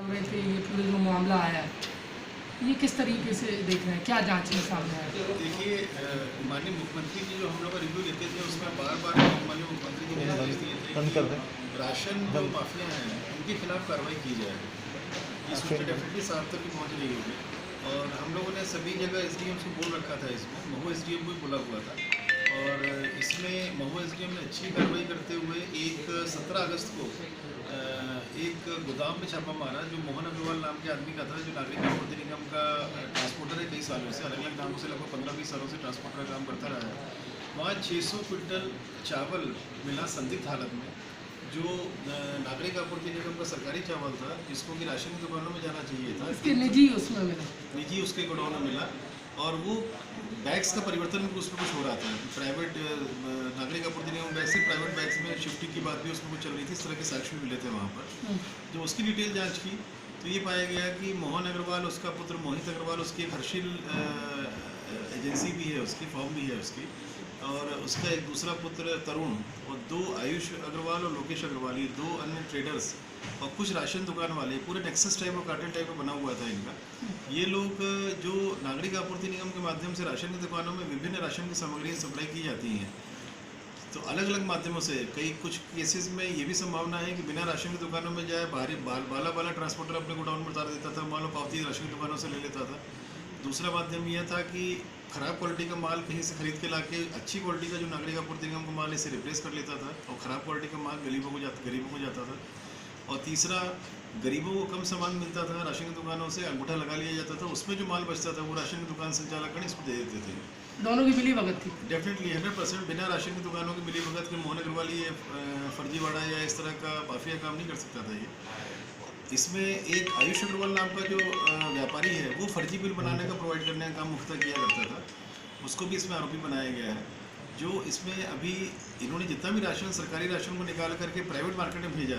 रहे थे, ये पूरा जो मामला आया है ये किस तरीके से देख रहे हैं, क्या जांच में सामने आया? देखिए, माननीय मुख्यमंत्री जी जो हम लोग का रिव्यू लेते थे उसमें बार बार माननीय मुख्यमंत्री जी ने निर्देश दिए थे कि राशन जो माफिया हैं उनके खिलाफ कार्रवाई की जाए। ये सूचना डेफिनेटली साहब तक भी पहुँच रही होगी और हम लोगों ने सभी जगह एसडीएम को बोल रखा था, इसमें महू एसडीएम को भी बोला हुआ था और इसमें महू एसडीएम ने अच्छी कार्रवाई करते हुए 17 अगस्त को एक गोदाम में छापा मारा जो मोहन अग्रवाल नाम के आदमी का था, जो नागरिक आपूर्ति निगम का ट्रांसपोर्टर है। कई सालों से अलग अलग नामों से लगभग 15-20 सालों से ट्रांसपोर्टर का काम करता रहा है। वहाँ 600 क्विंटल चावल मिला संदिग्ध हालत में, जो नागरिक आपूर्ति निगम का सरकारी चावल था, जिसको कि राशन की दुकानों में जाना चाहिए था, इसके निजी उसमें मिला, निजी उसके गोडाउन में मिला और वो बैग्स का परिवर्तन भी उसमें कुछ हो रहा था। प्राइवेट नागरिक आपूर्ति निगम बैग से प्राइवेट बैग्स में शिफ्टिंग की बात भी उसमें कुछ चल रही थी। इस तरह के साक्ष्य मिले थे वहाँ पर। जो उसकी डिटेल जांच की तो ये पाया गया कि मोहन अग्रवाल, उसका पुत्र मोहित अग्रवाल, उसकी एक हर्षिल एजेंसी भी है, उसकी फॉर्म भी है उसकी, और उसका एक दूसरा पुत्र तरुण और 2 आयुष अग्रवाल और लोकेश अग्रवाल, ये 2 अन्य ट्रेडर्स और कुछ राशन दुकान वाले, पूरे नेक्सस टाइप और कार्टेल टाइप का बना हुआ था इनका। ये लोग जो नागरिक आपूर्ति निगम के माध्यम से राशन की दुकानों में विभिन्न राशन की सामग्रियाँ सप्लाई की जाती हैं, तो अलग अलग माध्यमों से कुछ केसेस में ये भी संभावना है कि बिना राशन की दुकानों में जाए बाहरी बाला ट्रांसपोर्टर अपने गोडाउन में उतार देता था, मान लो पावती राशन की दुकानों से ले लेता था। दूसरा माध्यम यह था कि ख़राब क्वालिटी का माल कहीं से खरीद के लाके अच्छी क्वालिटी का जो नागरिक आपूर्ति निगम का माल इसे रिप्लेस कर लेता था और ख़राब क्वालिटी का माल गरीबों को जाता था। और तीसरा, गरीबों को कम सामान मिलता था राशन की दुकानों से, अंगूठा लगा लिया जाता था, उसमें जो माल बचता था वो राशन की दुकान संचालक इसको दे देते थे। दोनों की मिली भगत थी डेफिनेटली 100% बिना राशन की दुकानों की मिली भगत के मोहन अग्रवाल ये फर्जीवाड़ा या इस तरह का माफिया काम नहीं कर सकता था। ये इसमें एक आयुष अग्रवाल नाम का जो व्यापारी है वो फर्जी बिल बनाने का प्रोवाइड करने का काम मुख्यतः किया करता था, उसको भी इसमें आरोपी बनाया गया है। जो इसमें अभी इन्होंने जितना भी राशन, सरकारी राशन को निकाल करके प्राइवेट मार्केट में भेजा,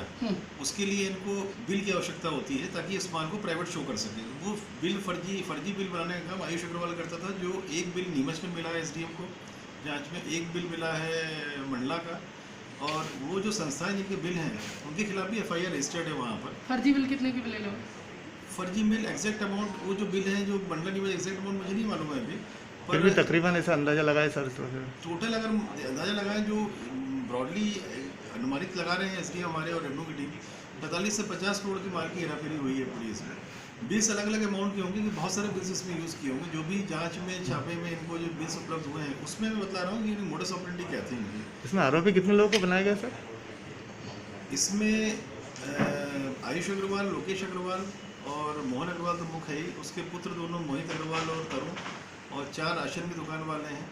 उसके लिए इनको बिल की आवश्यकता होती है ताकि इस माल को प्राइवेट शो कर सके। वो बिल फर्जी बिल बनाने का काम आयुष अग्रवाल करता था। जो एक बिल नीमच में मिला है एसडीएम को जांच में, एक बिल मिला है मंडला का, और वो जो संस्थाएं जिनके बिल हैं उनके खिलाफ भी एफआईआर रजिस्टर्ड है वहाँ पर। फर्जी बिल कितने की मिले लोग? फर्जी बिल एग्जैक्ट अमाउंट, वो जो बिल है जो मंडला नीमच एग्जैक्ट अमाउंट मुझे नहीं मालूम है अभी, फिर भी तकरीबन ऐसा अंदाजा लगाए सर, टोटल अगर अंदाजा लगाएं जो ब्रॉडली अनुमानित लगा रहे हैं एसडीएम हमारे और रेवन्यू की टीम, 45 से 50 करोड़ की माल की हेराफेरी हुई है पूरी। इसमें बिल्स अलग अलग अमाउंट के होंगे, कि बहुत सारे बिल्स इसमें यूज़ किए होंगे। जो भी जांच में छापे में इनको जो बिल्स उपलब्ध हुए हैं उसमें मैं बता रहा हूँ कि मोडस ऑपरेंडी क्या थे इनकी। इसमें आरोपी कितने लोगों को बनाया गया सर? इसमें आयुष अग्रवाल, लोकेश अग्रवाल और मोहन अग्रवाल तो मुख्य है ही, उसके पुत्र दोनों मोहित अग्रवाल और तरुण, और 4 राशन की दुकान वाले हैं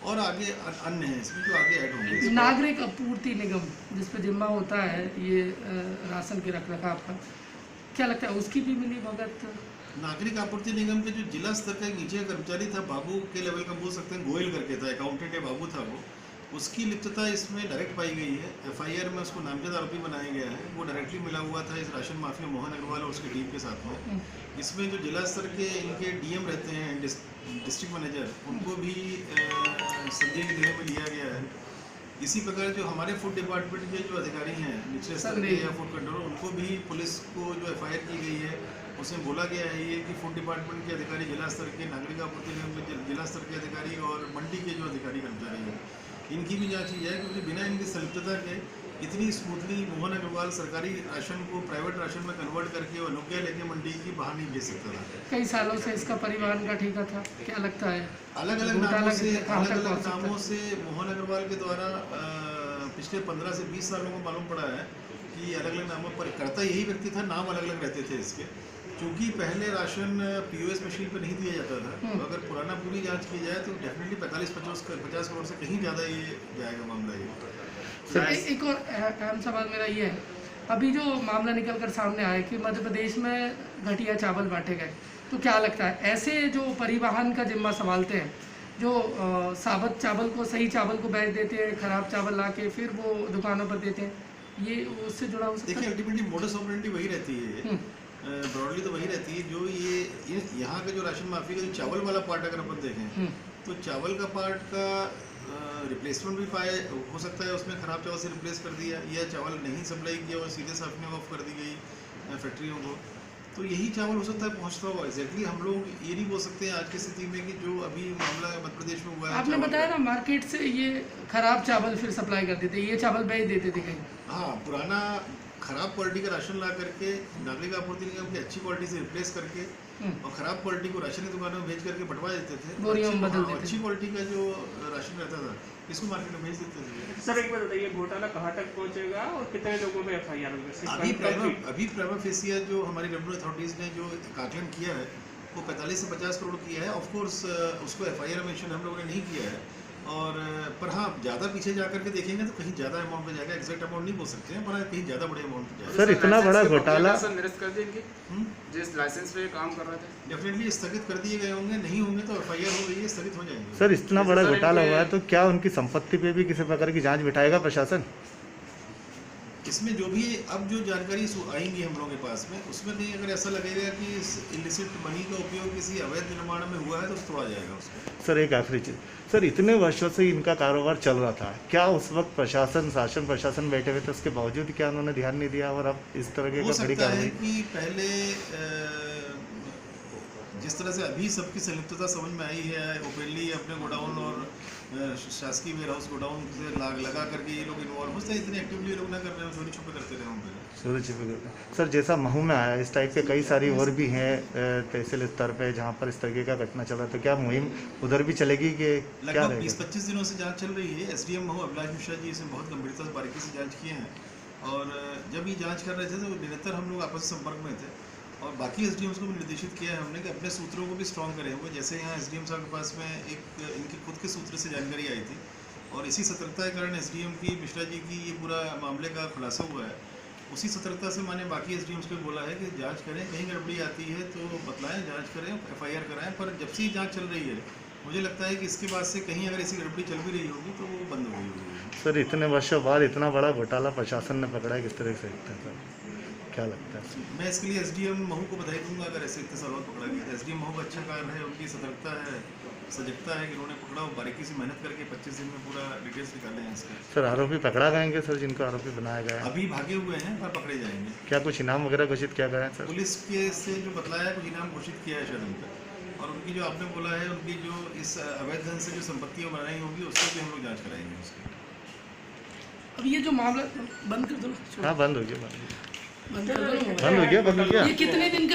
और आगे अन्य हैं इसमें जो आगे ऐड होंगे। नागरिक आपूर्ति निगम जिस पर जिम्मा होता है ये राशन के रखरखाव का, क्या लगता है उसकी भी मिली भगत? नागरिक आपूर्ति निगम के जो जिला स्तर का एक नीचे कर्मचारी था, बाबू के लेवल का बोल सकते हैं, गोयल करके था, अकाउंटेंट है बाबू था वो, उसकी लिप्तता इसमें डायरेक्ट पाई गई है। एफआईआर में उसको नामजद आरोपी बनाया गया है। वो डायरेक्टली मिला हुआ था इस राशन माफिया मोहन अग्रवाल और उसकी टीम के साथ में। इसमें जो जिला स्तर के इनके डीएम रहते हैं, डिस्ट्रिक्ट मैनेजर, उनको भी संदेह के घेरे में लिया गया है। इसी प्रकार जो हमारे फूड डिपार्टमेंट के जो अधिकारी हैं निचले स्तर के या फूड कंट्रोलर, उनको भी पुलिस को जो एफआईआर की गई है उसमें बोला गया है ये कि फूड डिपार्टमेंट के अधिकारी, जिला स्तर के नागरिक आपूर्ति निगम के जिला स्तर के अधिकारी और मंडी के जो अधिकारी कर्मचारी हैं, इनकी भी जांच की जाए, क्योंकि बिना इनकी संलिप्तता के इतनी स्मूथली मोहन अग्रवाल सरकारी राशन को प्राइवेट राशन में कन्वर्ट करके और अनुज्ञा लेके मंडी की बाहर नहीं भेज सकता था। कई सालों से इसका परिवहन का ठेका था, क्या लगता है? अलग अलग नामों से मोहन अग्रवाल के द्वारा पिछले 15 से 20 सालों को मालूम पड़ा है कि अलग अलग नामों पर करता यही व्यक्ति था, नाम अलग अलग रहते थे इसके। क्योंकि पहले राशन पीओएस मशीन पर नहीं दिया जाता था, तो अगर पुराना पूरी जांच की जाए तो डेफिनेटली 45-50 करोड़ से कहीं ज़्यादा ये जाएगा मामला ये। एक और अहम सवाल मेरा ये है, अभी जो मामला निकल कर सामने आया कि मध्य प्रदेश में घटिया चावल बांटे गए, तो क्या लगता है ऐसे जो परिवहन का जिम्मा संभालते हैं, जो साबुत चावल को सही चावल को बेच देते हैं, खराब चावल ला के फिर वो दुकानों पर देते हैं, ये उससे जुड़ा हो सकता है? देखिए, अल्टीमेटली मोडस ऑपरेंडी वही रहती है, ब्रॉडली तो वही रहती है। जो ये यहाँ का जो राशन माफी का जो चावल वाला पार्ट अगर अपन देखें तो चावल का पार्ट का रिप्लेसमेंट भी हो सकता है, उसमें ख़राब चावल से रिप्लेस कर दिया, या चावल नहीं सप्लाई किया और सीधे साफ ऑफ कर दी गई फैक्ट्रियों को। तो यही चावल हो सकता है पहुंचता होगा एग्जैक्टली। हम लोग ये नहीं बोल सकते आज की स्थिति में कि जो अभी मामला मध्य प्रदेश में हुआ है आपने चावल बताया का। ना मार्केट से ये खराब चावल फिर सप्लाई कर देते, ये चावल बेच देते थे कहीं। हाँ, पुराना खराब क्वालिटी का राशन ला करके नागरिक आपूर्ति निगम की अच्छी क्वालिटी से रिप्लेस करके और खराब क्वालिटी को राशन की दुकानों में भेज करके बंटवा देते थे। बोरियों में बदल देते थे। अच्छी क्वालिटी का जो राशन रहता था इसको मार्केट में भेज देते थे। सर एक बात बताइए, घोटाला कहाँ तक पहुँचेगा और कितने लोगों पे FIR होगी? अभी प्राइमा फेसिया जो हमारी रेवेन्यू अथॉरिटीज़ ने जो आकलन किया है वो 45 से 50 करोड़ किया है। ऑफ कोर्स उसको FIR मेंशन हम लोगों ने नहीं किया है, और पर हाँ ज़्यादा पीछे जा करके देखेंगे तो कहीं ज़्यादा अमाउंट पे जाएगा। एग्जैक्ट अमाउंट नहीं बोल सकते हैं, पर कहीं ज़्यादा बड़े अमाउंट पे जाएगा। सर इतना बड़ा घोटाला सर निरस्त कर देंगे जिस लाइसेंस पे काम कर रहे थे। डेफिनेटली स्थगित कर दिए गए होंगे, नहीं होंगे तो FIR हो गई है, स्थगित हो जाएंगे। सर इतना बड़ा सर, घोटाला इनके- हुआ है तो क्या उनकी संपत्ति पे भी किसी प्रकार की जांच बिठाएगा प्रशासन? इसमें जो भी अब जो जानकारी आएंगी हम लोगों के पास में, उसमें कहीं अगर ऐसा लगेगा कि इस इलिसिट मनी का उपयोग किसी अवैध निर्माण में हुआ है तो तोड़ा जाएगा उसको। सर एक आखिरी चीज, सर इतने वर्षों से इनका कारोबार चल रहा था, क्या उस वक्त प्रशासन शासन प्रशासन बैठे हुए थे उसके बावजूद क्या उन्होंने ध्यान नहीं दिया और अब इस तरह हो की बड़ी सकता है कार्रवाई? कि पहले जिस तरह से अभी सबकी संलिप्तता समझ में आई है, ओपनली अपने गोडाउन और शासकीय वेयर हाउस गोडाउन से लगा करके ये लोग इन्वॉल्व हो सकते हैं। इतने एक्टिवली ये लोग ना कर रहे हो, चोरी छुपे करते रहे होंगे। सर जैसा महू में आया इस टाइप के कई सारी और भी हैं तहसील स्तर पे जहाँ पर इस तरीके का घटना चला, तो क्या मुहिम उधर भी चलेगी कि क्या लगभग रहेगा? 20-25 दिनों से जांच चल रही है। SDM महू अभिलाष मिश्रा जी इसमें बहुत गंभीरता से बारीकी से जांच किए हैं, और जब ये जांच कर रहे थे तो निरंतर हम लोग आपस में संपर्क में थे, और बाकी SDMs को भी निर्देशित किया है हमने कि अपने सूत्रों को भी स्ट्रॉन्ग करे हुए। जैसे यहाँ SDM साहब के पास में एक इनके खुद के सूत्र से जानकारी आई थी, और इसी सतर्कता के कारण SDM की मिश्रा जी की ये पूरा मामले का खुलासा हुआ है। उसी सतर्कता से मैंने बाकी SDMs को बोला है कि जांच करें, कहीं गड़बड़ी आती है तो बतलाएं, जांच करें, FIR कराएं। पर जब से ये जांच चल रही है मुझे लगता है कि इसके बाद से कहीं अगर ऐसी गड़बड़ी चल भी रही होगी तो वो बंद हो गई होगी। सर इतने वर्षों बाद इतना बड़ा घोटाला प्रशासन ने पकड़ा है, किस तरह से देखते हैं सर, क्या लगता है? मैं इसके लिए SDM महू को बधाई दूंगा अगर ऐसे इतने सालों पकड़ा गया। SDM महू का अच्छा कार्य है, उनकी सतर्कता है, सजगता है कि उन्होंने पकड़ा और बारीकी से मेहनत करके 25 दिन में पूरा डिटेल्स निकाले हैं इसके। सर आरोपी पकड़ा गएंगे सर, जिनको आरोपी बनाया गया है? अभी भागे हुए हैं पर पकड़े जाएंगे। क्या कुछ इनाम वगैरह घोषित किया गया है सर? पुलिस के से जो बतलाया कुछ इनाम घोषित किया है शायद उन पर, और उनकी जो आपने बोला है उनकी जो इस अवैध धन से जो संपत्तियाँ बनाई होगी उसको भी हम लोग जाँच कराएंगे उसकी। अब ये जो मामला बंद कर दो, हाँ बंद हो गया, बंद कर दो। बंद हो गया। ये कितने दिन का